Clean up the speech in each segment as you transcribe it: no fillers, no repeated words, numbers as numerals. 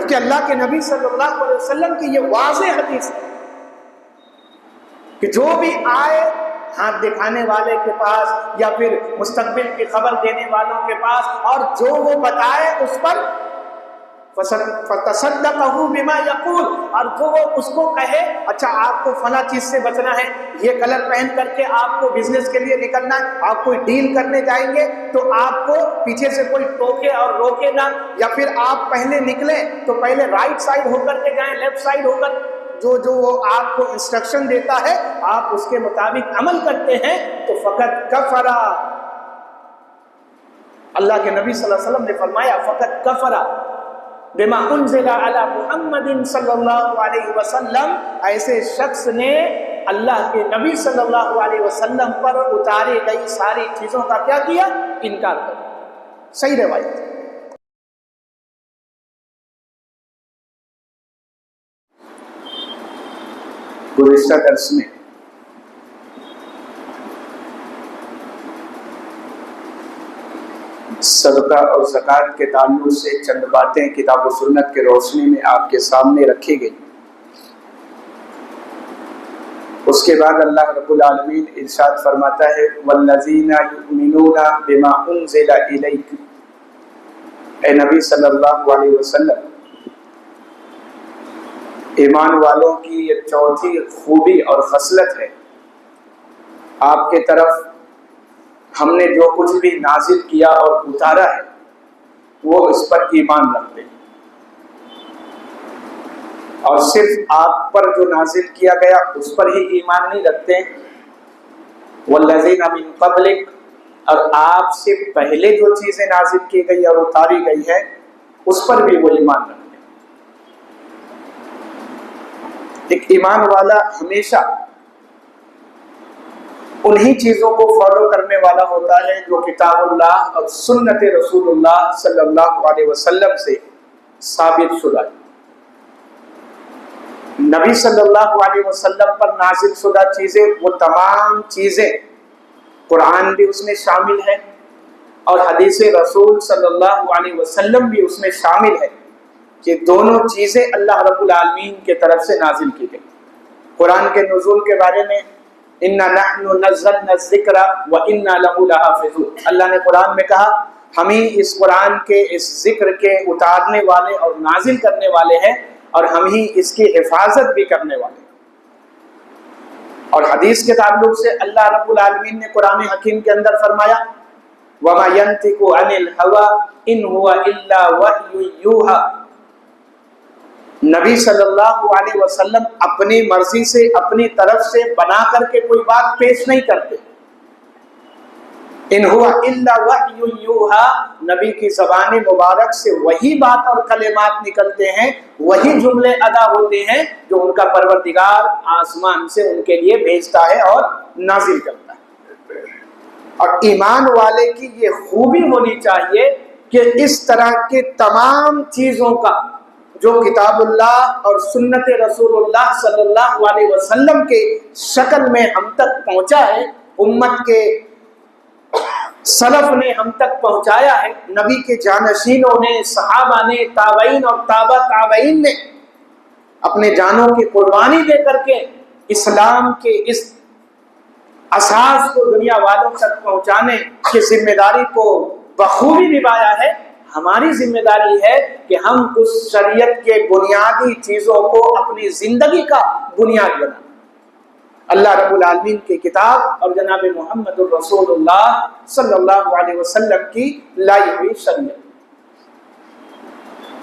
جبکہ اللہ کے نبی صلی اللہ علیہ وسلم کی یہ واضح حدیث ہے کہ جو بھی آئے ہاتھ دکھانے والے کے پاس یا پھر مستقبل کی خبر دینے والوں کے پاس اور جو وہ بتائے اس پر فَتَصَدَّقَهُ بِمَا يَقُولُ، اور جو وہ اس کو کہے اچھا آپ کو فلاں چیز سے بچنا ہے، یہ کلر پہن کر کے آپ کو بزنس کے لیے نکلنا ہے، آپ کوئی ڈیل کرنے جائیں گے تو آپ کو پیچھے سے کوئی ٹوکے اور روکے نہ، یا پھر آپ پہلے نکلیں تو پہلے رائٹ سائڈ ہو کر کے جائیں، لیفٹ سائڈ ہو کر، جو وہ آپ کو انسٹرکشن دیتا ہے آپ اس کے مطابق عمل کرتے ہیں تو فقط کفرا، اللہ کے نبی صلی اللہ علیہ وسلم نے فرمایا فقط کفرا بما انزل علی محمد صلی اللہ علیہ وسلم، ایسے شخص نے اللہ کے نبی صلی اللہ علیہ وسلم پر اتاری گئی ساری چیزوں کا کیا کیا؟ انکار کر دیا۔ صحیح روایت۔ گزشتہ درس میں صدقہ اور زکوٰۃ کے تعلق سے چند باتیں کتاب و سنت کے روشنی میں آپ کے سامنے رکھی گئی۔ اس کے بعد اللہ رب العالمین ارشاد فرماتا ہے والذین یؤمنون بما انزل الیک، اے نبی صلی اللہ علیہ وسلم، ایمان والوں کی یہ چوتھی خوبی اور خصلت ہے، آپ کے طرف ہم نے جو کچھ بھی نازل کیا اور اتارا ہے وہ اس پر ایمان رکھتے ہیں، اور صرف آپ پر جو نازل کیا گیا اس پر ہی ایمان نہیں رکھتے ہیں، والذین من قبلک، اور آپ سے پہلے جو چیزیں نازل کی گئی اور اتاری گئی ہے اس پر بھی وہ ایمان رکھتے ہیں۔ ایک ایمان والا ہمیشہ انہی چیزوں کو فالو کرنے والا ہوتا ہے جو کتاب اللہ اور سنت رسول اللہ صلی اللہ علیہ وسلم سے ثابت شدہ ہے۔ نبی صلی اللہ علیہ وسلم پر نازل شدہ چیزیں، وہ تمام چیزیں قرآن بھی اس میں شامل ہے اور حدیث رسول صلی اللہ علیہ وسلم بھی اس میں شامل ہے، کہ دونوں چیزیں اللہ رب العالمین کے طرف سے نازل کی گئی۔ قرآن کے نزول کے بارے میں اِنَّا نَحْنُ نَزَّلْنَا الذِّكْرَ وَإِنَّا لَهُ لَحَافِظُونَ، اللہ نے قرآن میں کہا ہم ہی اس قرآن کے اس ذکر کے اتارنے والے اور نازل کرنے والے ہیں اور ہم ہی اس کی حفاظت بھی کرنے والے ہیں۔ اور حدیث کے تعلق سے اللہ رب العالمین نے قرآن حکیم کے اندر فرمایا وَمَا يَنْطِقُ عَنِ الْهَوَىٰ إِنْ هُوَ إِلَّا وَحْيٌ يُوحَىٰ، نبی صلی اللہ علیہ وسلم اپنی مرضی سے اپنی طرف سے بنا کر کے کوئی بات پیش نہیں کرتے۔ ان ہوا الا وحی یوحا، نبی کی زبان مبارک سے وہی بات اور کلمات نکلتے ہیں، وہی جملے ادا ہوتے ہیں جو ان کا پروردگار آسمان سے ان کے لیے بھیجتا ہے اور نازل کرتا ہے۔ اور ایمان والے کی یہ خوبی ہونی چاہیے کہ اس طرح کے تمام چیزوں کا جو کتاب اللہ اور سنت رسول اللہ صلی اللہ علیہ وسلم کے شکل میں ہم تک پہنچا ہے، امت کے سلف نے ہم تک پہنچایا ہے، نبی کے جانشینوں نے، صحابہ نے، تابعین اور تابع تابعین نے اپنے جانوں کی قربانی دے کر کے اسلام کے اس اساس کو دنیا والوں تک پہنچانے کی ذمہ داری کو بخوبی نبھایا ہے۔ ہماری ذمہ داری ہے کہ ہم اس شریعت کے بنیادی چیزوں کو اپنی زندگی کا بنیاد بنائیں۔ اللہ رب العالمین کی کتاب اور جناب محمد الرسول اللہ صلی اللہ علیہ وسلم کی لائی ہوئی شریعت،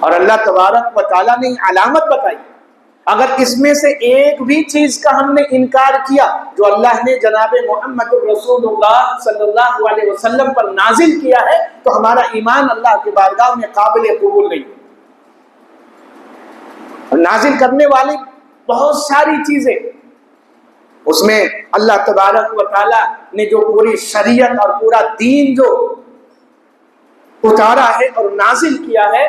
اور اللہ تبارک و تعالیٰ نے علامت بتائی، اگر اس میں سے ایک بھی چیز کا ہم نے انکار کیا جو اللہ نے جناب محمد الرسول اللہ صلی اللہ علیہ وسلم پر نازل کیا ہے تو ہمارا ایمان اللہ کی بارگاہ میں قابل قبول نہیں۔ نازل کرنے والی بہت ساری چیزیں، اس میں اللہ تبارک و تعالیٰ نے جو پوری شریعت اور پورا دین جو اتارا ہے اور نازل کیا ہے،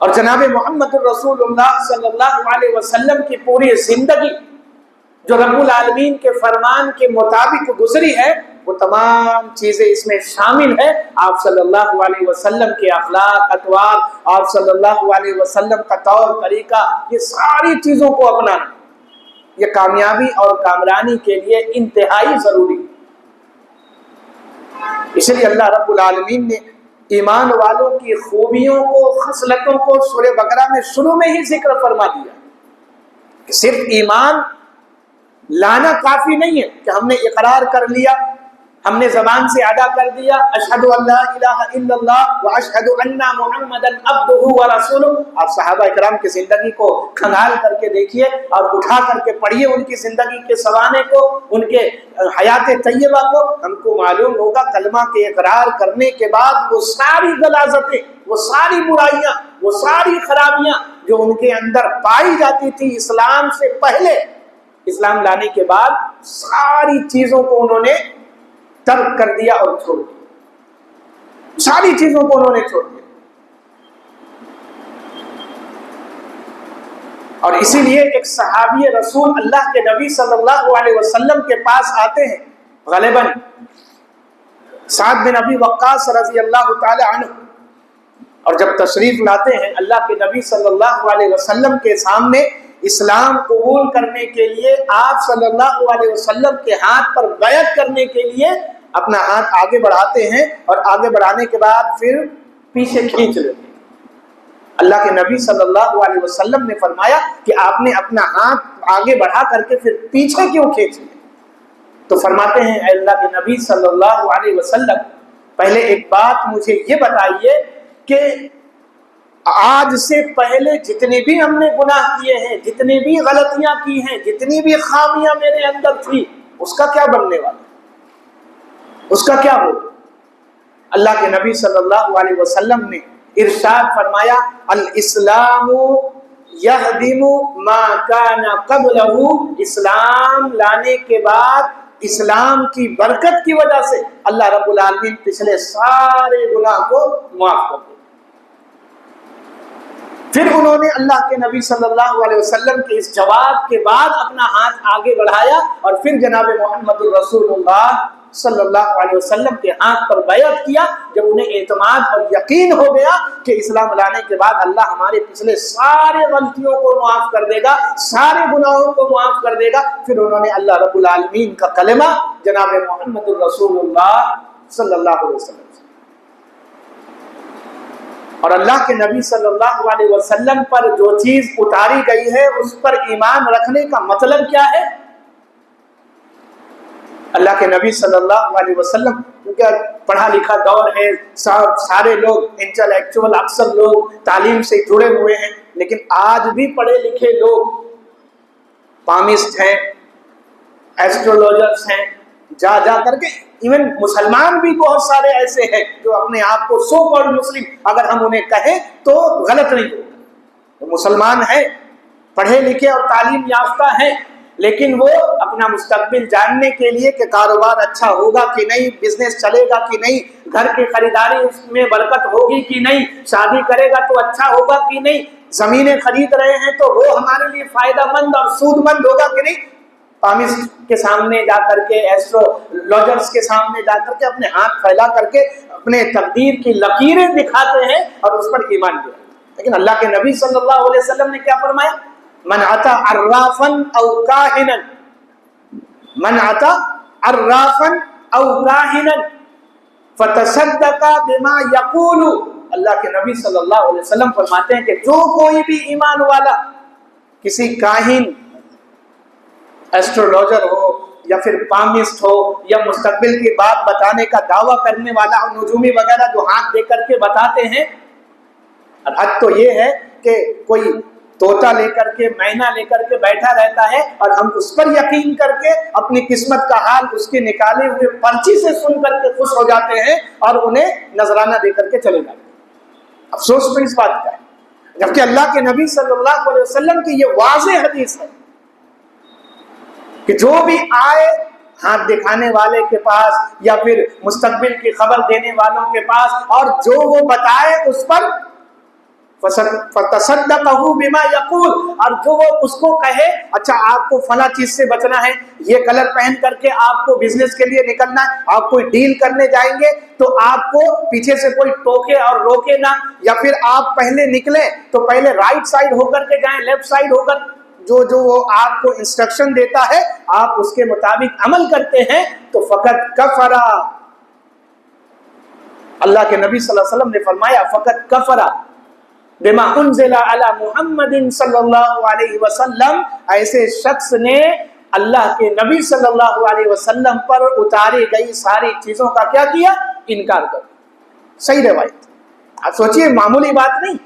اور جناب محمد الرسول اللہ صلی اللہ علیہ وسلم کی پوری زندگی جو رب العالمین کے فرمان کے مطابق گزری ہے، وہ تمام چیزیں اس میں شامل ہے۔ آپ صلی اللہ علیہ وسلم کے اخلاق، اطوار، آپ صلی اللہ علیہ وسلم کا طور طریقہ، یہ ساری چیزوں کو اپنانا یہ کامیابی اور کامرانی کے لیے انتہائی ضروری ہے۔ اس لیے اللہ رب العالمین نے ایمان والوں کی خوبیوں کو، خصلتوں کو سورہ بقرہ میں شروع میں ہی ذکر فرما دیا کہ صرف ایمان لانا کافی نہیں ہے کہ ہم نے اقرار کر لیا، ہم نے زبان سے ادا کر دیا اشہد ان لا الہ الا اللہ واشہد ان محمدا عبدہ ورسولہ۔ آپ صحابہ اکرام کی زندگی کو کھنگال کر کے دیکھیے اور اٹھا کر کے پڑھیے ان کی زندگی کے سوانے کو، ان کے حیات طیبہ کو، ہم کو معلوم ہوگا کلمہ کے اقرار کرنے کے بعد وہ ساری غلاظتیں، وہ ساری برائیاں، وہ ساری خرابیاں جو ان کے اندر پائی جاتی تھی اسلام سے پہلے، اسلام لانے کے بعد ساری چیزوں کو انہوں نے ترک کر دیا اور چھوڑ دیا، ساری چیزوں کو انہوں نے چھوڑ دیا۔ اور اسی لیے ایک صحابی رسول اللہ کے نبی صلی اللہ علیہ وسلم کے پاس آتے ہیں، غالباً سعد بن ابی وقاص رضی اللہ تعالی عنہ، اور جب تشریف لاتے ہیں اللہ کے نبی صلی اللہ علیہ وسلم کے سامنے اسلام قبول کرنے کے لیے، آپ صلی اللہ علیہ وسلم کے ہاتھ پر بیعت کرنے کے لیے اپنا ہاتھ آگے بڑھاتے ہیں، اور آگے بڑھانے کے بعد پھر پیچھے کھینچ لیتے ہیں۔ اللہ کے نبی صلی اللہ علیہ وسلم نے فرمایا کہ آپ نے اپنا ہاتھ آگے بڑھا کر کے پھر پیچھے کیوں کھینچ لیا؟ تو فرماتے ہیں اے اللہ کے نبی صلی اللہ علیہ وسلم، پہلے ایک بات مجھے یہ بتائیے کہ آج سے پہلے جتنے بھی ہم نے گناہ کیے ہیں، جتنی بھی غلطیاں کی ہیں، جتنی بھی خامیاں میرے اندر تھی، اس کا کیا بننے والا، اس کا کیا ہوگا؟ اللہ کے نبی صلی اللہ علیہ وسلم نے ارشاد فرمایا الاسلام یہدم ما کان قبلہ، اسلام لانے کے بعد اسلام کی برکت کی وجہ سے اللہ رب العالمین پچھلے سارے گناہ کو معاف کر دے۔ پھر انہوں نے اللہ کے نبی صلی اللہ علیہ وسلم کے اس جواب کے بعد اپنا ہاتھ آگے بڑھایا اور پھر جناب محمد الرسول اللہ صلی اللہ علیہ وسلم کے ہاتھ پر بیعت کیا۔ جب انہیں اعتماد اور یقین ہو گیا کہ اسلام لانے کے بعد اللہ ہمارے پچھلے سارے غلطیوں کو معاف کر دے گا، سارے گناہوں کو معاف کر دے گا، پھر انہوں نے اللہ رب العالمین کا کلمہ جناب محمد الرسول اللہ صلی اللہ علیہ وسلم، اور اللہ کے نبی صلی اللہ علیہ وسلم پر جو چیز اتاری گئی ہے اس پر ایمان رکھنے کا مطلب کیا ہے؟ اللہ کے نبی صلی اللہ علیہ وسلم کیونکہ پڑھا لکھا دور ہے، سارے لوگ انٹلیکچوئل، اکثر لوگ تعلیم سے جڑے ہوئے ہیں، لیکن آج بھی پڑھے لکھے لوگ پامسٹ ہیں، ایسٹرولوجرز ہیں، جا کر کے ایون مسلمان بھی بہت سارے ایسے ہیں جو اپنے آپ کو سو کالڈ مسلم، اگر ہم انہیں کہیں تو غلط نہیں ہوگا، وہ مسلمان ہیں، پڑھے لکھے اور تعلیم یافتہ ہیں، لیکن وہ اپنا مستقبل جاننے کے لیے کہ کاروبار اچھا ہوگا کہ نہیں، بزنس چلے گا کہ نہیں، گھر کی خریداری اس میں برکت ہوگی کہ نہیں، شادی کرے گا تو اچھا ہوگا کہ نہیں، زمینیں خرید رہے ہیں تو وہ ہمارے لیے فائدہ مند اور سود مند ہوگا کہ نہیں، پامسٹ کے سامنے جا کر کے، ایسٹرولوجرز کے سامنے جا کر کے اپنے ہاتھ پھیلا کر کے اپنے تقدیر کی لکیریں دکھاتے ہیں اور اس پر ایمان لے۔ لیکن اللہ کے نبی صلی اللہ علیہ وسلم نے کیا فرمایا؟ من اتی عرافا او کاہنا، من اتی عرافا او کاہنا فتصدق بما یقول، اللہ کے نبی صلی اللہ علیہ وسلم فرماتے ہیں کہ جو کوئی بھی ایمان والا کسی کاہن، ایسٹرولوجر ہو یا پھر پامسٹ ہو یا مستقبل کی بات بتانے کا دعویٰ کرنے والا، نجومی وغیرہ جو ہاتھ دے کر کے بتاتے ہیں، حد تو یہ ہے کہ کوئی طوطا لے کر کے، مینا لے کر کے بیٹھا رہتا ہے اور ہم اس پر یقین کر کے اپنی قسمت کا حال اس کے نکالے ہوئے پرچی سے سن کر کے خوش ہو جاتے ہیں اور انہیں نذرانہ دے کر کے چلے جاتے ہیں۔ افسوس تو اس بات کا ہے، جبکہ اللہ کے نبی صلی اللہ علیہ وسلم کی یہ واضح حدیث ہے کہ جو بھی آئے ہاتھ دکھانے والے کے پاس یا پھر مستقبل کی خبر دینے والوں کے پاس اور جو وہ بتائے اس پر فَتَصَدَّقَهُ بِمَا يَقُولُ، اور جو وہ اس کو کہے اچھا آپ کو فلاں چیز سے بچنا ہے، یہ کلر پہن کر کے آپ کو بزنس کے لیے نکلنا ہے، آپ کوئی ڈیل کرنے جائیں گے تو آپ کو پیچھے سے کوئی ٹوکے اور روکے نہ، یا پھر آپ پہلے نکلیں تو پہلے رائٹ سائڈ ہو کر کے جائیں، لیفٹ سائڈ ہو کر، جو وہ آپ کو انسٹرکشن دیتا ہے آپ اس کے مطابق عمل کرتے ہیں تو فقط کفر، اللہ کے نبی صلی اللہ علیہ وسلم نے فرمایا فقط کفر بما انزل علی محمد صلی اللہ علیہ وسلم، ایسے شخص نے اللہ کے نبی صلی اللہ علیہ وسلم پر اتاری گئی ساری چیزوں کا کیا کیا؟ انکار کر دیا۔ صحیح روایت۔ آپ سوچئے معمولی بات نہیں،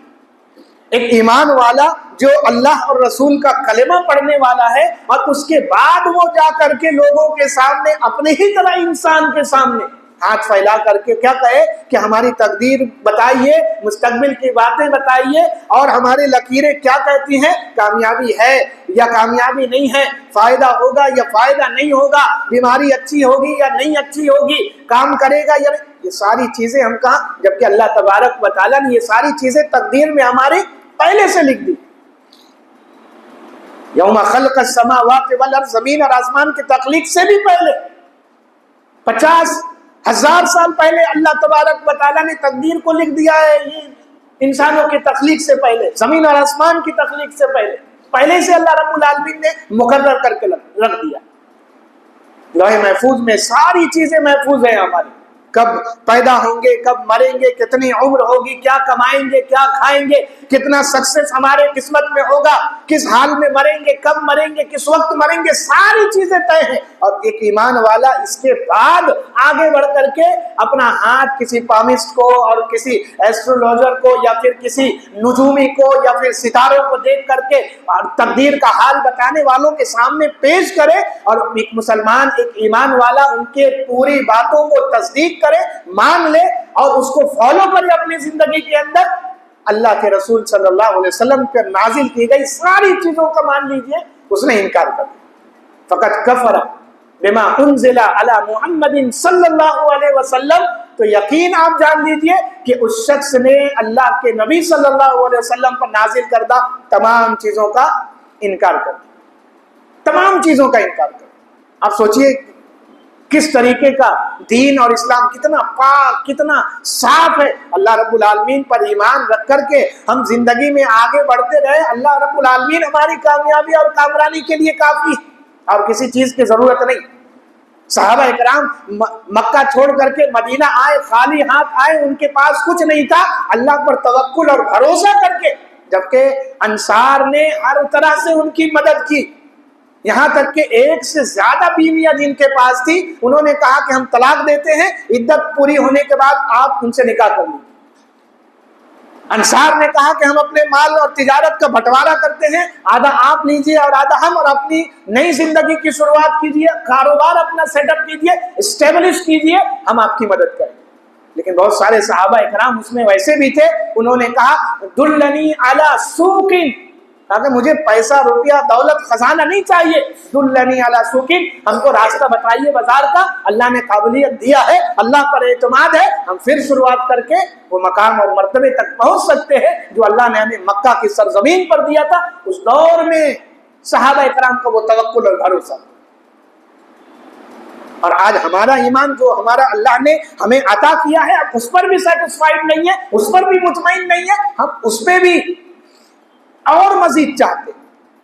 ایک ایمان والا جو اللہ اور رسول کا کلمہ پڑھنے والا ہے اور اس کے بعد وہ جا کر کے لوگوں کے سامنے اپنے ہی طرح انسان کے سامنے ہاتھ پھیلا کر کے کیا کہے کہ ہماری تقدیر بتائیے، مستقبل کی باتیں بتائیے، اور ہماری لکیریں کیا کہتی ہیں، کامیابی ہے یا کامیابی نہیں ہے، فائدہ ہوگا یا فائدہ نہیں ہوگا، بیماری اچھی ہوگی یا نہیں اچھی ہوگی، کام کرے گا یا نہیں، یہ ساری چیزیں ہم کہاں، جبکہ اللہ تبارک و تعالیٰ نے یہ ساری چیزیں تقدیر میں ہماری پہلے سے لکھ دی۔ یوم خلق السماوات والارض، زمین اور آسمان کی تخلیق سے بھی پہلے 50,000 سال پہلے اللہ تبارک و تعالیٰ نے تقدیر کو لکھ دیا ہے، یہ انسانوں کی تخلیق سے پہلے، زمین اور آسمان کی تخلیق سے پہلے سے اللہ رب العالمین نے مقرر کر کے رکھ دیا۔ لوح محفوظ میں ساری چیزیں محفوظ ہیں ہماری، کب پیدا ہوں گے، کب مریں گے، کتنی عمر ہوگی، کیا کمائیں گے، کیا کھائیں گے، کتنا سکسیس ہمارے قسمت میں ہوگا، کس حال میں مریں گے، کب مریں گے، کس وقت مریں گے، ساری چیزیں طے ہیں۔ اور ایک ایمان والا اس کے بعد آگے بڑھ کر کے اپنا ہاتھ کسی پامسٹ کو اور کسی ایسٹرولوجر کو یا پھر کسی نجومی کو یا پھر ستاروں کو دیکھ کر کے اور تقدیر کا حال بتانے والوں کے سامنے پیش کرے، اور ایک مسلمان، ایک ایمان والا ان کے پوری باتوں کو تصدیق کرے، مان لے اور اس کو فالو کرے اپنی زندگی کے اندر، اللہ کے رسول صلی اللہ علیہ وسلم پر نازل کی گئی ساری چیزوں کا مان لیجئے، اس نے انکار کر دیا۔ فقط کفر بما انزل علی محمد صلی اللہ علیہ وسلم، تو یقین آپ جان لیجئے کہ اس شخص نے اللہ کے نبی صلی اللہ علیہ وسلم پر نازل کردہ تمام چیزوں کا انکار کر دیا، تمام چیزوں کا انکار کر دیا۔ آپ سوچئے کس طریقے کا دین اور اسلام کتنا پاک، کتنا صاف ہے۔ اللہ رب العالمین پر ایمان رکھ کر کے ہم زندگی میں آگے بڑھتے رہے، اللہ رب العالمین ہماری کامیابی اور کامرانی کے لیے کافی ہے، اور کسی چیز کی ضرورت نہیں۔ صحابہ اکرام مکہ چھوڑ کر کے مدینہ آئے، خالی ہاتھ آئے، ان کے پاس کچھ نہیں تھا، اللہ پر توکل اور بھروسہ کر کے، جبکہ انصار نے ہر طرح سے ان کی مدد کی، یہاں تک کہ ایک سے زیادہ بیویاں جن کے پاس تھی انہوں نے کہا کہ ہم طلاق دیتے ہیں، عدت پوری ہونے کے بعد آپ ان سے نکاح کر لیجیے۔ انصار نے کہا کہ ہم اپنے مال اور تجارت کا بٹوارا کرتے ہیں، آدھا آپ لیجیے اور آدھا ہم، اور اپنی نئی زندگی کی شروعات کیجیے، کاروبار اپنا سیٹ اپ کیجیے، اسٹیبلش کیجیے، ہم آپ کی مدد کریں۔ لیکن بہت سارے صحابہ اکرام اس میں ویسے بھی تھے، انہوں نے کہا دلنی علی سوق، کہ مجھے پیسہ، روپیہ، دولت، خزانہ نہیں چاہیے، دلنی علی سوق، ہم کو راستہ بتائیے بازار کا، اللہ نے قابلیت دیا ہے، اللہ پر اعتماد ہے، ہم پھر شروعات کر کے وہ مقام اور مرتبے تک پہنچ سکتے ہیں جو اللہ نے ہمیں مکہ کی سرزمین پر دیا تھا۔ اس دور میں صحابہ اکرام کو وہ توکل اور بھروسہ، اور آج ہمارا ایمان جو ہمارا اللہ نے ہمیں عطا کیا ہے، اب اس پر بھی سیٹسفائیڈ نہیں ہے، اس پر بھی مطمئن نہیں ہے، ہم اس پہ بھی اور مزید چاہتے ہیں۔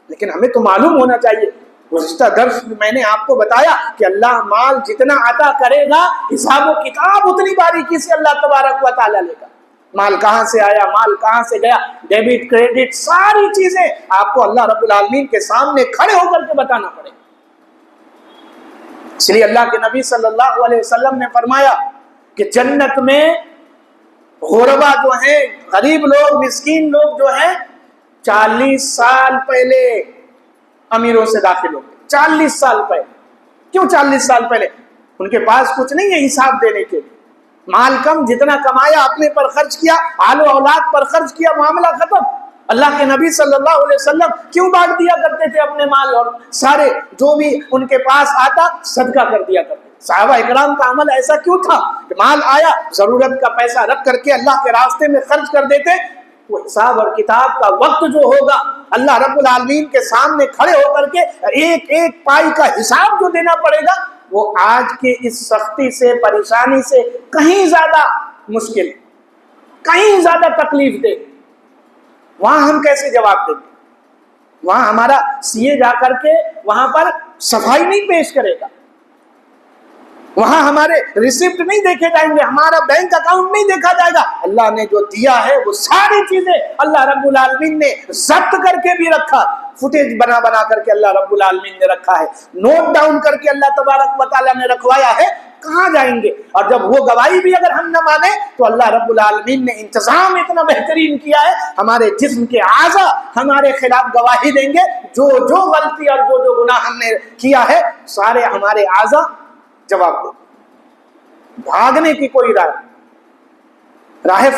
لیکن ہمیں تو معلوم ہونا چاہیے، گزشتہ درس میں میں نے آپ کو بتایا کہ اللہ مال جتنا عطا کرے گا، حساب و کتاب اتنی باریکی سے اللہ تبارک و تعالیٰ لے گا، مال کہاں سے آیا، مال کہاں سے گیا، ڈیبٹ، کریڈٹ، ساری چیزیں آپ کو اللہ رب العالمین کے سامنے کھڑے ہو کر کے بتانا پڑے گا۔ اس لیے اللہ کے نبی صلی اللہ علیہ وسلم نے فرمایا کہ جنت میں غربا جو ہیں، غریب لوگ، مسکین لوگ جو ہیں، 40 سال پہلے امیروں سے داخل ہو گئے۔ 40 سال پہلے۔ کیوں 40 سال پہلے؟ ان کے پاس کچھ نہیں ہے حساب دینے کے لیے، مال کم، جتنا کمایا اپنے پر خرچ کیا، آل و اولاد پر خرچ کیا، معاملہ ختم۔ اللہ کے نبی صلی اللہ علیہ وسلم کیوں بانٹ دیا کرتے تھے اپنے مال، اور سارے جو بھی ان کے پاس آتا صدقہ کر دیا کرتے؟ صحابہ اکرام کا عمل ایسا کیوں تھا کہ مال آیا، ضرورت کا پیسہ رکھ کر کے اللہ کے راستے میں خرچ کر دیتے، وہ حساب اور کتاب کا وقت جو ہوگا، اللہ رب العالمین کے سامنے کھڑے ہو کر کے ایک ایک پائی کا حساب جو دینا پڑے گا، وہ آج کے اس سختی سے، پریشانی سے کہیں زیادہ مشکل، کہیں زیادہ تکلیف دے۔ وہاں ہم کیسے جواب دیں گے؟ وہاں ہمارا سی اے جا کر کے وہاں پر صفائی نہیں پیش کرے گا، وہاں ہمارے ریسیپٹ نہیں دیکھے جائیں گے، ہمارا بینک اکاؤنٹ نہیں دیکھا جائے گا۔ اللہ نے جو دیا ہے وہ ساری چیزیں اللہ رب العالمین نے ضبط کر کے بھی رکھا، فوٹیج بنا بنا کر کے اللہ رب العالمین نے رکھا ہے، نوٹ ڈاؤن کر کے اللہ تبارک و تعالیٰ نے رکھوایا ہے۔ کہاں جائیں گے؟ اور جب وہ گواہی بھی اگر ہم نہ مانیں تو اللہ رب العالمین نے انتظام اتنا بہترین کیا ہے، ہمارے جسم کے اعضاء ہمارے خلاف گواہی دیں گے، جو جو غلطی اور جو جو گناہ ہم نے کیا ہے سارے ہمارے اعضاء جواب دیں۔ بھاگنے کی کوئی راہ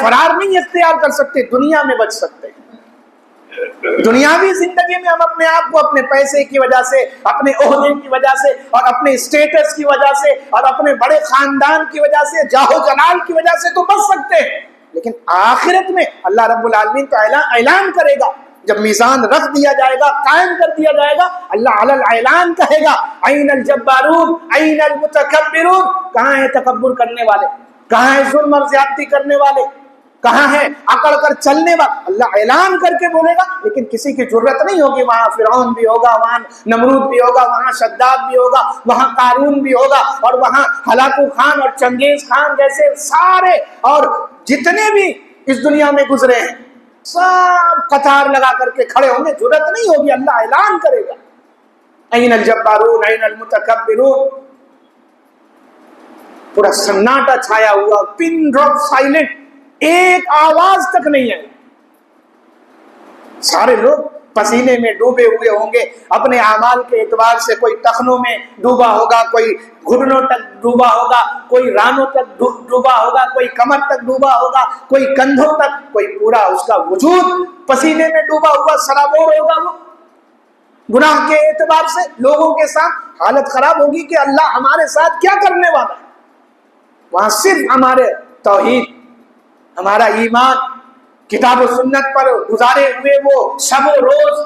فرار نہیں اختیار کر سکتے، دنیا میں بچ سکتے ہیں۔ دنیاوی زندگی میں ہم اپنے آپ کو اپنے پیسے کی وجہ سے، اپنے عہدے کی وجہ سے، اور اپنے اسٹیٹس کی وجہ سے، اور اپنے بڑے خاندان کی وجہ سے، جاہ و جلال کی وجہ سے تو بچ سکتے ہیں، لیکن آخرت میں اللہ رب العالمین کا اعلان کرے گا، جب میزان رکھ دیا جائے گا، قائم کر دیا جائے گا، اللہ علی الاعلان کہے گا این الجبارون این المتکبرون، کہاں ہیں تکبر کرنے والے، کہاں ہیں ظلم اور زیادتی کرنے والے، کہاں ہے اکڑ کر چلنے والا؟ اللہ اعلان کر کے بولے گا، لیکن کسی کی ضرورت نہیں ہوگی۔ وہاں فرعون بھی ہوگا، وہاں نمرود بھی ہوگا، وہاں شداد بھی ہوگا، وہاں قارون بھی ہوگا، اور وہاں ہلاکو خان اور چنگیز خان جیسے سارے اور جتنے بھی اس دنیا میں گزرے ہیں سب قطار لگا کر کے کھڑے ہوں گے، ضرورت نہیں ہوگی، اللہ اعلان کرے گا این الجبارون این المتکبرون۔ پورا سناٹا چھایا ہوا، پن ڈراپ سائلنٹ، ایک آواز تک نہیں ہے، سارے لوگ پسینے میں ڈوبے ہوئے ہوں گے اپنے اعمال کے اعتبار سے، کوئی ٹخنوں میں ڈوبا ہوگا، کوئی گھٹنوں تک ڈوبا ہوگا، کوئی رانوں تک ڈوبا ہوگا، کوئی کمر تک ڈوبا ہوگا، کوئی کندھوں تک، کوئی پورا اس کا وجود پسینے میں ڈوبا ہوا سرابور ہوگا۔ وہ گناہ کے اعتبار سے لوگوں کے ساتھ حالت خراب ہوگی کہ اللہ ہمارے ساتھ کیا کرنے والا ہے۔ وہاں صرف ہمارے توحید، ہمارا ایمان، کتاب و سنت پر گزارے ہوئے وہ شب و روز،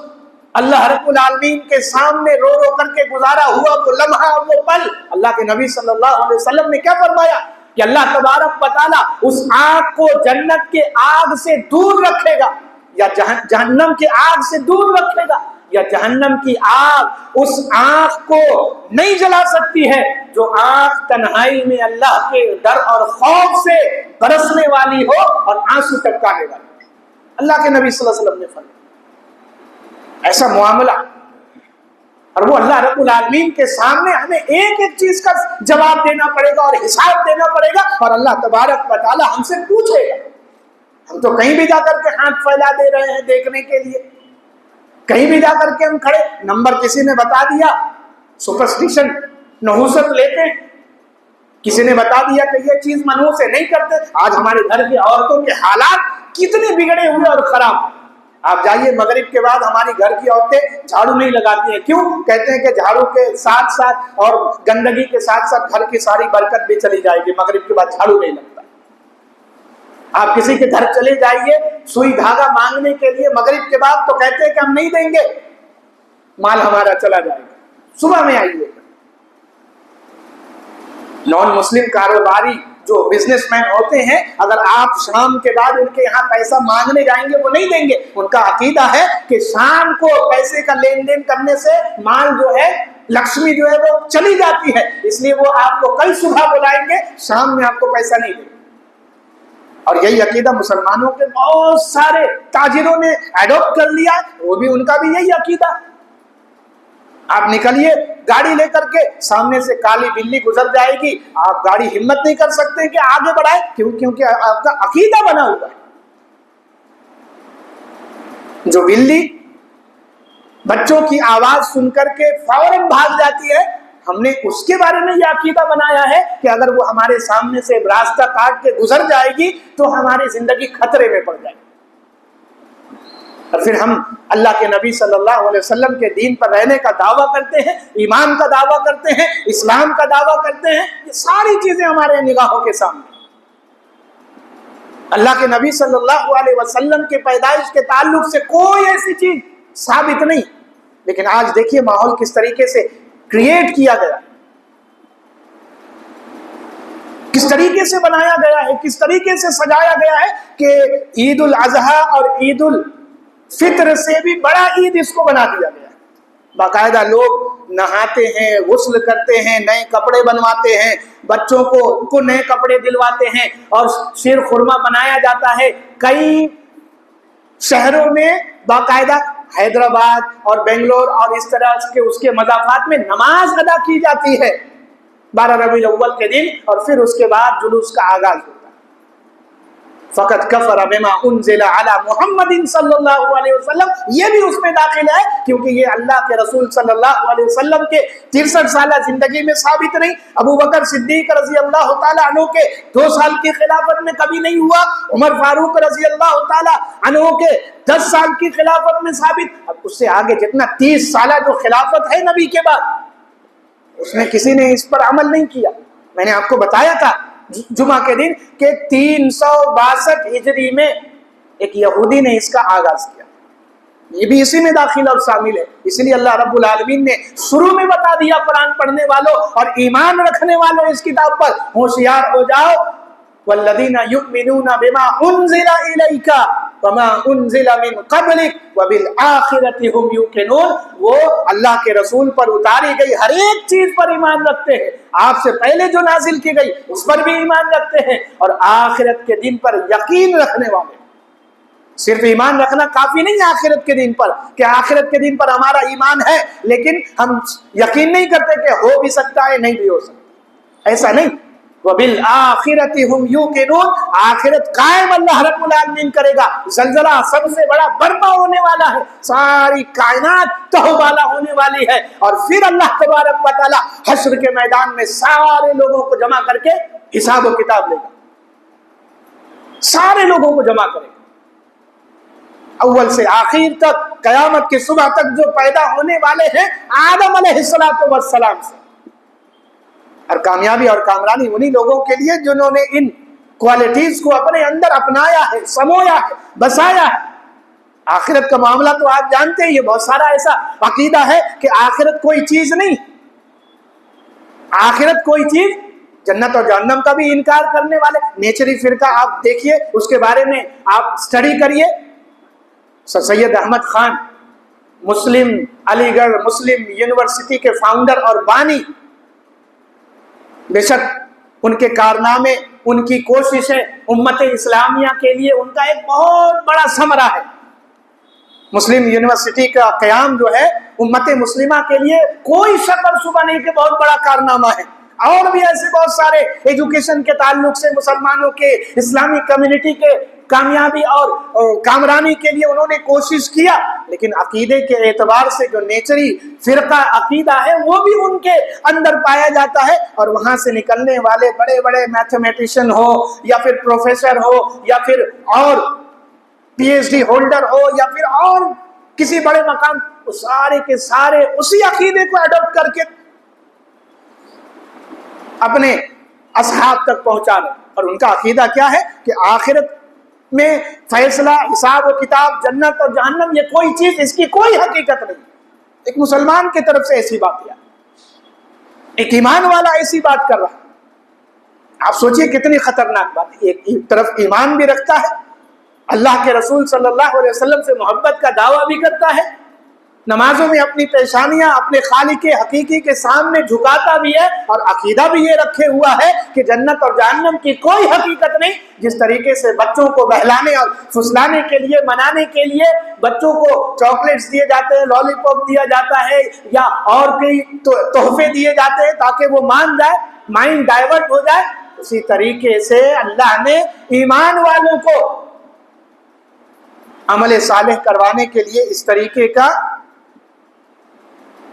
اللہ رب العالمین کے سامنے رو رو کر کے گزارا ہوا وہ لمحہ اور وہ پل، اللہ کے نبی صلی اللہ علیہ وسلم نے کیا فرمایا کہ اللہ تبارک و تعالیٰ اس آنکھ کو جنت کے آگ سے دور رکھے گا، یا جہنم کے آگ سے دور رکھے گا، یا جہنم کی آگ اس آنکھ کو نہیں جلا سکتی ہے جو آنکھ تنہائی میں اللہ کے ڈر اور خوف سے برسنے والی ہو اور آنسو ٹپکانے والی۔ اللہ کے نبی صلی اللہ علیہ وسلم نے فرمایا ایسا معاملہ، اور وہ اللہ رب العالمین کے سامنے ہمیں ایک ایک چیز کا جواب دینا پڑے گا اور حساب دینا پڑے گا، اور اللہ تبارک و تعالی ہم سے پوچھے گا۔ ہم تو کہیں بھی جا کر کے ہاتھ پھیلا دے رہے ہیں دیکھنے کے لیے، کہیں بھی جا کر کے ہم کھڑے، نمبر کسی نے بتا دیا، سپرسٹیشن نحوست لیتے ہیں، کسی نے بتا دیا کہ یہ چیز منحوس سے نہیں کرتے۔ آج ہمارے گھر کی عورتوں کے حالات کتنے بگڑے ہوئے اور خراب۔ آپ جائیے مغرب کے بعد ہماری گھر کی عورتیں جھاڑو نہیں لگاتی ہیں، کیوں؟ کہتے ہیں کہ جھاڑو کے ساتھ ساتھ اور گندگی کے ساتھ ساتھ گھر کی ساری برکت بھی چلی جائے گی، مغرب کے بعد جھاڑو نہیں لگتا۔ آپ کسی کے گھر چلے جائیے سوئی دھاگا مانگنے کے لیے مغرب کے بعد، تو کہتے ہیں کہ ہم نہیں دیں گے، مال ہمارا چلا جائے گا۔ صبح میں آئیے، نان مسلم کاروباری جو بزنس مین ہوتے ہیں، اگر آپ شام کے بعد ان کے یہاں پیسہ مانگنے جائیں گے وہ نہیں دیں گے۔ ان کا عقیدہ ہے کہ شام کو پیسے کا لین دین کرنے سے مال جو ہے، لکشمی جو ہے وہ چلی جاتی ہے، اس لیے وہ آپ کو کل صبح بلائیں گے، شام میں آپ کو پیسہ نہیں دیں گے۔ اور یہی عقیدہ مسلمانوں کے بہت سارے تاجروں نے ایڈاپٹ کر لیا ہے، وہ بھی ان کا بھی یہی عقیدہ۔ آپ نکلیے گاڑی لے کر کے، سامنے سے کالی بلی گزر جائے گی، آپ گاڑی ہمت نہیں کر سکتے کہ آگے بڑھائے، کیونکہ آپ کا عقیدہ بنا ہوا ہے۔ جو بلی بچوں کی آواز سن کر کے فوراً بھاگ جاتی ہے، ہم نے اس کے بارے میں یہ عقیدہ بنایا ہے کہ اگر وہ ہمارے سامنے سے راستہ کاٹ کے گزر جائے گی تو ہماری زندگی خطرے میں پڑ جائے گی۔ اور پھر ہم اللہ کے نبی صلی اللہ علیہ وسلم کے دین پر رہنے کا دعویٰ کرتے ہیں، ایمان کا دعویٰ کرتے ہیں، اسلام کا دعویٰ کرتے ہیں، یہ ساری چیزیں ہمارے نگاہوں کے سامنے۔ اللہ کے نبی صلی اللہ علیہ وسلم کے پیدائش کے تعلق سے کوئی ایسی چیز ثابت نہیں، لیکن آج دیکھیے ماحول کس طریقے سے کریٹ کیا گیا، کس طریقے سے بنایا گیا ہے، کس طریقے سے سجایا گیا ہے کہ عید الاضحیٰ اور عید الفطر سے بھی بڑا عید اس کو بنا دیا گیا ہے۔ باقاعدہ لوگ نہاتے ہیں، غسل کرتے ہیں، نئے کپڑے بنواتے ہیں، بچوں کو نئے کپڑے دلواتے ہیں، اور شیر خورما بنایا جاتا ہے۔ کئی شہروں میں باقاعدہ حیدرآباد اور بنگلور اور اس طرح کے اس کے مضافات میں نماز ادا کی جاتی ہے 12 ربیع الاول کے دن، اور پھر اس کے بعد جلوس کا آغاز ہوتا ہے۔ فقط کفر بما انزل علی محمد صلی اللہ علیہ وسلم، یہ بھی اس میں داخل ہے، کیونکہ یہ اللہ کے رسول صلی اللہ علیہ وسلم کے 63 سالہ زندگی میں ثابت نہیں، ابو بکر صدیق رضی اللہ تعالیٰ عنہ کے 2 سال کی خلافت میں کبھی نہیں ہوا، عمر فاروق رضی اللہ تعالیٰ عنہ کے 10 سال کی خلافت میں ثابت، اب اس سے آگے جتنا 30 سالہ جو خلافت ہے نبی کے بعد، اس میں کسی نے اس پر عمل نہیں کیا۔ میں نے آپ کو بتایا تھا جمعہ کے دن کہ 362 ہجری میں ایک یہودی نے اس کا آغاز کیا، یہ بھی اسی میں داخل اور شامل ہے۔ اس لیے اللہ رب العالمین نے شروع میں بتا دیا قرآن پڑھنے والوں اور ایمان رکھنے والوں اس کتاب پر ہوشیار ہو جاؤ، والذین یؤمنون بما انزل الیک وما انزل من قبلک وبالآخرۃ ھم یوقنون، وہ اللہ کے رسول پر اتاری گئی ہر ایک چیز پر ایمان رکھتے ہیں، آپ سے پہلے جو نازل کی گئی اس پر بھی ایمان رکھتے ہیں، اور آخرت کے دن پر یقین رکھنے والے۔ صرف ایمان رکھنا کافی نہیں آخرت کے دن پر، کہ آخرت کے دن پر ہمارا ایمان ہے لیکن ہم یقین نہیں کرتے کہ ہو بھی سکتا ہے نہیں بھی ہو سکتا، ایسا نہیں۔ وَبِالْآخِرَةِ هُمْ يُوقِنُونَ، آخرت قائم اللہ رب العالمین کرے گا، زلزلہ سب سے بڑا برپا ہونے والا ہے، ساری کائنات تہوبالا ہونے والی ہے، اور پھر اللہ تبارک و تعالی حشر کے میدان میں سارے لوگوں کو جمع کر کے حساب و کتاب لے گا، سارے لوگوں کو جمع کرے گا، اول سے آخر تک، قیامت کی صبح تک جو پیدا ہونے والے ہیں آدم علیہ السلام سے۔ اور کامیابی اور کامرانی انہی لوگوں کے لیے جنہوں نے ان کوالٹیز کو اپنے اندر اپنایا ہے، سمویا ہے، بسایا ہے۔ آخرت کا معاملہ تو آپ جانتے ہیں، یہ بہت سارا ایسا عقیدہ ہے کہ آخرت کوئی چیز نہیں، آخرت کوئی چیز، جنت اور جہنم کا بھی انکار کرنے والے نیچری فرقہ آپ دیکھیے، اس کے بارے میں آپ سٹڈی کریے۔ سید احمد خان مسلم علی گڑھ مسلم یونیورسٹی کے فاؤنڈر اور بانی، بے شک ان کے کارنامے، ان کی کوششیں امت اسلامیہ کے لیے ان کا ایک بہت بڑا ثمرہ ہے۔ مسلم یونیورسٹی کا قیام جو ہے امت مسلمہ کے لیے کوئی شک اور شبہ نہیں کہ بہت بڑا کارنامہ ہے، اور بھی ایسے بہت سارے ایجوکیشن کے تعلق سے مسلمانوں کے، اسلامی کمیونٹی کے کامیابی اور کامرانی کے لیے انہوں نے کوشش کیا، لیکن عقیدے کے اعتبار سے جو نیچری فرقہ عقیدہ ہے وہ بھی ان کے اندر پایا جاتا ہے، اور وہاں سے نکلنے والے بڑے بڑے میتھمیٹیشین ہو یا پھر پروفیسر ہو یا پھر اور پی ایچ ڈی ہولڈر ہو یا پھر اور کسی بڑے مقام، وہ سارے کے سارے اسی عقیدے کو اڈاپٹ کر کے اپنے اصحاب تک پہنچا رہے، اور ان کا عقیدہ کیا ہے کہ آخرت میں فیصلہ، حساب و کتاب، جنت اور جہنم، یہ کوئی چیز، اس کی کوئی حقیقت نہیں۔ ایک مسلمان کی طرف سے ایسی بات کیا، ایک ایمان والا ایسی بات کر رہا ہے، آپ سوچئے کتنی خطرناک بات ہے۔ ایک طرف ایمان بھی رکھتا ہے، اللہ کے رسول صلی اللہ علیہ وسلم سے محبت کا دعویٰ بھی کرتا ہے، نمازوں میں اپنی پیشانیاں اپنے خالق حقیقی کے سامنے جھکاتا بھی ہے، اور عقیدہ بھی یہ رکھے ہوا ہے کہ جنت اور جہنم کی کوئی حقیقت نہیں۔ جس طریقے سے بچوں کو بہلانے اور پھسلانے کے لیے، منانے کے لیے بچوں کو چاکلیٹس دیے جاتے ہیں، لالی پاپ دیا جاتا ہے، یا اور کئی تحفے دیے جاتے ہیں تاکہ وہ مان جائے، مائنڈ ڈائیورٹ ہو جائے، اسی طریقے سے اللہ نے ایمان والوں کو عمل صالح کروانے کے لیے اس طریقے کا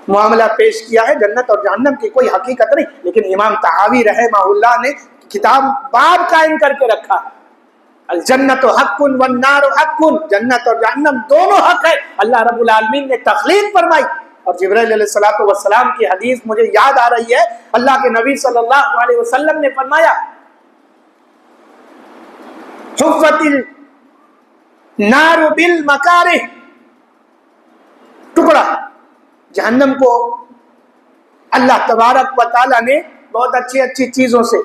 معاملہ پیش کیا ہے۔ جنت اور جہنم کی کوئی حقیقت نہیں، لیکن امام طحاوی رحمہ اللہ نے کتاب باب قائم کر کے رکھا، الجنت حق والنار حق، جنت اور جہنم دونوں حق ہے۔ اللہ رب العالمین نے تخلیق فرمائی، اور جبرائیل علیہ السلام کی حدیث مجھے یاد آ رہی ہے، اللہ کے نبی صلی اللہ علیہ وسلم نے فرمایا حفت النار بالمکارہ، ٹکڑا جہنم کو اللہ تبارک و تعالیٰ نے بہت اچھی اچھی چیزوں سے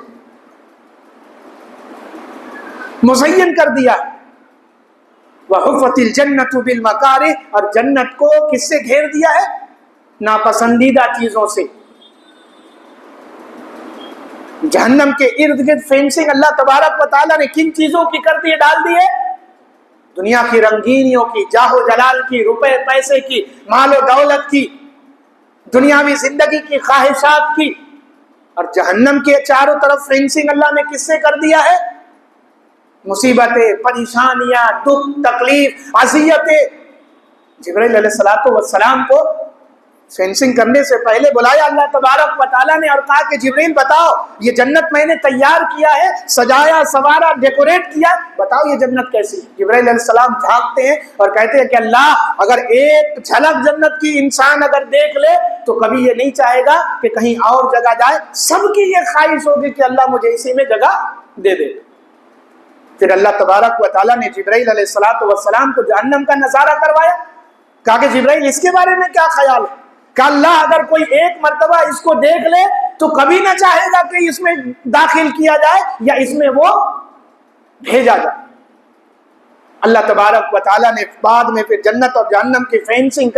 مزین کر دیا۔ وحفت الجنت بالمکارہ، اور جنت کو کس سے گھیر دیا ہے؟ ناپسندیدہ چیزوں سے۔ جہنم کے ارد گرد فینسنگ اللہ تبارک و تعالیٰ نے کن چیزوں کی کر دی، ڈال دی ہے؟ دنیا کی رنگینیوں کی، جاہ و جلال کی، روپے پیسے کی، مال و دولت کی، دنیاوی زندگی کی خواہشات کی۔ اور جہنم کے چاروں طرف فینسنگ اللہ نے کس سے کر دیا ہے؟ مصیبتیں، پریشانیاں، دکھ، تکلیف، اذیتیں۔ جبرائیل علیہ السلام کو فینسنگ کرنے سے پہلے بلایا اللہ تبارک و تعالیٰ نے اور کہا کہ جبرائیل بتاؤ، یہ جنت میں نے تیار کیا ہے، سجایا، سوارا، ڈیکوریٹ کیا، بتاؤ یہ جنت کیسی؟ جبرائیل علیہ السلام جھانکتے ہیں اور کہتے ہیں کہ اللہ، اگر ایک جھلک جنت کی انسان اگر دیکھ لے تو کبھی یہ نہیں چاہے گا کہ کہیں اور جگہ جائے، سب کی یہ خواہش ہوگی کہ اللہ مجھے اسی میں جگہ دے دے۔ پھر اللہ تبارک و تعالیٰ نے جبرائیل علیہ السلام کو جہنم کا نظارہ کروایا، کہا کہ جبرائیل اس کے بارے میں کیا خیال ہے؟ کہ اللہ اگر کوئی ایک مرتبہ اس کو دیکھ لے تو کبھی نہ چاہے گا کہ اس میں داخل کیا جائے یا اس میں وہ بھیجا جائے۔ اللہ تبارک و تعالیٰ نے بعد میں پھر جنت اور جہنم کی فینسنگ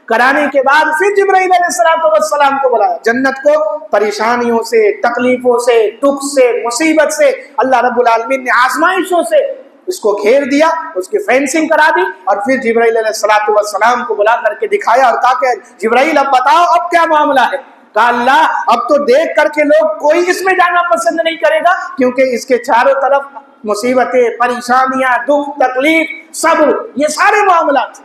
کرانے کے بعد پھر جبرائیل علیہ السلام کو بلایا۔ جنت کو پریشانیوں سے، تکلیفوں سے، دکھ سے، مصیبت سے، اللہ رب العالمین نے آزمائشوں سے اس کو گھیر دیا، اس کی فینسنگ کرا دی، اور پھر جبرائیل علیہ السلام کو بلا کر کے دکھایا اور کہا کہ جبرائیل اب بتاؤ اب کیا معاملہ ہے؟ کہا اللہ اب تو دیکھ کر کے لوگ کوئی اس میں جانا پسند نہیں کرے گا، کیونکہ اس کے چاروں طرف مصیبتیں، پریشانیاں، دکھ، تکلیف، صبر، یہ سارے معاملات۔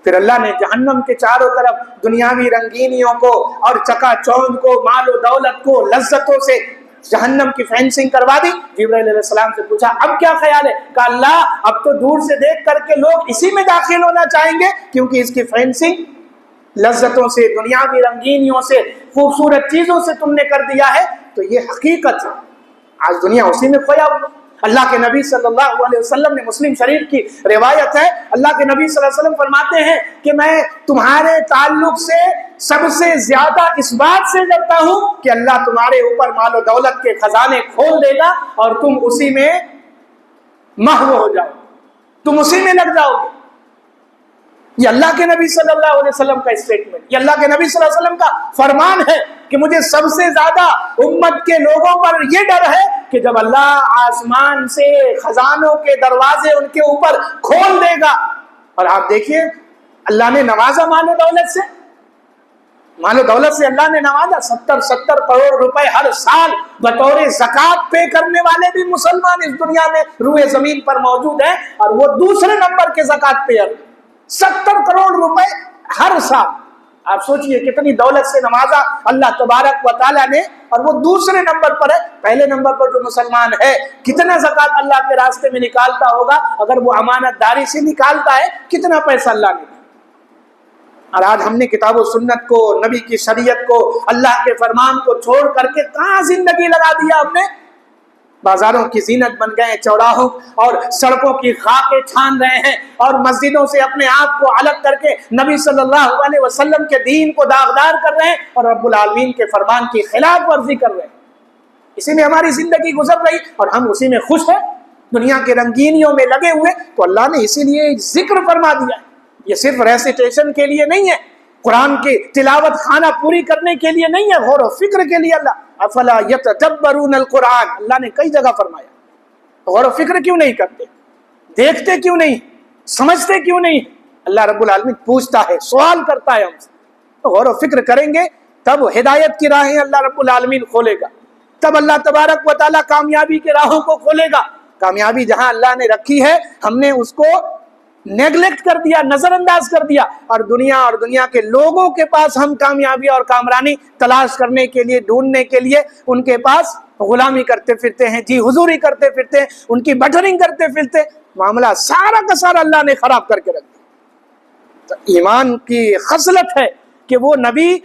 پھر اللہ نے جہنم کے چاروں طرف دنیاوی رنگینیوں کو اور چکا چوند کو، مال و دولت کو، لذتوں سے جہنم کی فینسنگ کروا دی۔ جبرائیل علیہ السلام سے پوچھا اب کیا خیال ہے؟ کہا اللہ اب تو دور سے دیکھ کر کے لوگ اسی میں داخل ہونا چاہیں گے، کیونکہ اس کی فینسنگ لذتوں سے، دنیاوی رنگینیوں سے، خوبصورت چیزوں سے تم نے کر دیا ہے، تو یہ حقیقت ہے۔ آج دنیا اسی میں کھویا ہوا۔ اللہ کے نبی صلی اللہ علیہ وسلم نے، مسلم شریف کی روایت ہے، اللہ کے نبی صلی اللہ علیہ وسلم فرماتے ہیں کہ میں تمہارے تعلق سے سب سے زیادہ اس بات سے ڈرتا ہوں کہ اللہ تمہارے اوپر مال و دولت کے خزانے کھول دے گا اور تم اسی میں محو ہو جاؤ، تم اسی میں لگ جاؤ گے۔ یہ اللہ کے نبی صلی اللہ علیہ وسلم کا اسٹیٹمنٹ، یہ اللہ کے نبی صلی اللہ علیہ وسلم کا فرمان ہے کہ مجھے سب سے زیادہ امت کے لوگوں پر یہ ڈر ہے کہ جب اللہ آسمان سے خزانوں کے دروازے ان کے اوپر کھول دے گا، اور آپ دیکھیے اللہ نے نوازا مال و دولت سے، مال و دولت سے اللہ نے نوازا، 70 کروڑ روپے ہر سال بطور زکوٰۃ پے کرنے والے بھی مسلمان اس دنیا میں روئے زمین پر موجود ہیں، اور وہ دوسرے نمبر کے زکوٰۃ پیئر، 70 کروڑ روپے ہر سال۔ آپ سوچئے کتنی دولت سے نوازا اللہ تبارک و تعالیٰ نے، اور وہ دوسرے نمبر پر ہے۔ پہلے نمبر پر جو مسلمان ہے کتنا زکوٰۃ اللہ کے راستے میں نکالتا ہوگا؟ اگر وہ امانت داری سے نکالتا ہے کتنا پیسہ اللہ نے دیا۔ اور آج ہم نے کتاب و سنت کو، نبی کی شریعت کو، اللہ کے فرمان کو چھوڑ کر کے کہاں زندگی لگا دیا ہم نے؟ بازاروں کی زینت بن گئے، چوراہوں اور سڑکوں کی خاکیں چھان رہے ہیں، اور مسجدوں سے اپنے آپ کو الگ کر کے نبی صلی اللہ علیہ وسلم کے دین کو داغدار کر رہے ہیں، اور رب العالمین کے فرمان کی خلاف ورزی کر رہے ہیں۔ اسی میں ہماری زندگی گزر رہی اور ہم اسی میں خوش ہیں، دنیا کے رنگینیوں میں لگے ہوئے۔ تو اللہ نے اسی لیے ذکر فرما دیا ہے، یہ صرف ریسیٹیشن کے لیے نہیں ہے، قرآن کی تلاوت خانہ پوری کرنے کے لیے نہیں ہے، غور و فکر کے لیے۔ اللہ افلا یتدبرون القرآن، اللہ نے کئی جگہ فرمایا، غور و فکر کیوں نہیں کرتے؟ دیکھتے کیوں نہیں؟ سمجھتے کیوں نہیں؟ اللہ رب العالمین پوچھتا ہے، سوال کرتا ہے ہم سے۔ غور و فکر کریں گے تب ہدایت کی راہیں اللہ رب العالمین کھولے گا، تب اللہ تبارک و تعالیٰ کامیابی کے راہوں کو کھولے گا۔ کامیابی جہاں اللہ نے رکھی ہے ہم نے اس کو نیگلیکٹ کر دیا، نظر انداز کر دیا، اور دنیا کے لوگوں کے پاس ہم کامیابی اور کامرانی تلاش کرنے کے لیے، ڈھونڈنے کے لیے ان کے پاس غلامی کرتے پھرتے ہیں، جی حضوری کرتے پھرتے ہیں، ان کی بٹرنگ کرتے پھرتے۔ معاملہ سارا کا سارا اللہ نے خراب کر کے رکھ دیا۔ تو ایمان کی خصلت ہے کہ وہ نبی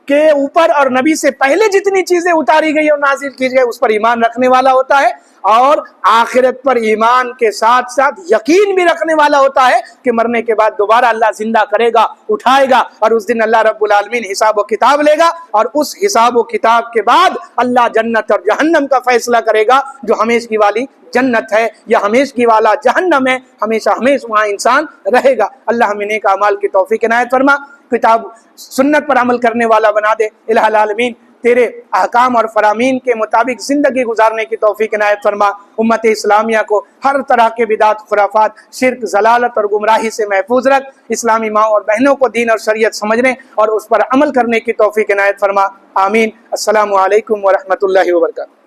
کے اوپر اور نبی سے پہلے جتنی چیزیں اتاری گئی اور نازل کی گئی اس پر ایمان رکھنے والا ہوتا ہے، اور آخرت پر ایمان کے ساتھ ساتھ یقین بھی رکھنے والا ہوتا ہے کہ مرنے کے بعد دوبارہ اللہ زندہ کرے گا، اٹھائے گا، اور اس دن اللہ رب العالمین حساب و کتاب لے گا، اور اس حساب و کتاب کے بعد اللہ جنت اور جہنم کا فیصلہ کرے گا، جو ہمیشگی والی جنت ہے یا ہمیشگی والا جہنم ہے، ہمیشہ ہمیشہ وہاں انسان رہے گا۔ اللہ ہمیں نیک اعمال کی توفیق عنایت فرما، کتاب سنت پر عمل کرنے والا بنا دے۔ الہ العالمین تیرے احکام اور فرامین کے مطابق زندگی گزارنے کی توفیق عنایت فرما، امت اسلامیہ کو ہر طرح کے بدعت، خرافات، شرک، ضلالت اور گمراہی سے محفوظ رکھ، اسلامی ماں اور بہنوں کو دین اور شریعت سمجھنے اور اس پر عمل کرنے کی توفیق عنایت فرما، آمین۔ السلام علیکم ورحمۃ اللہ وبرکاتہ۔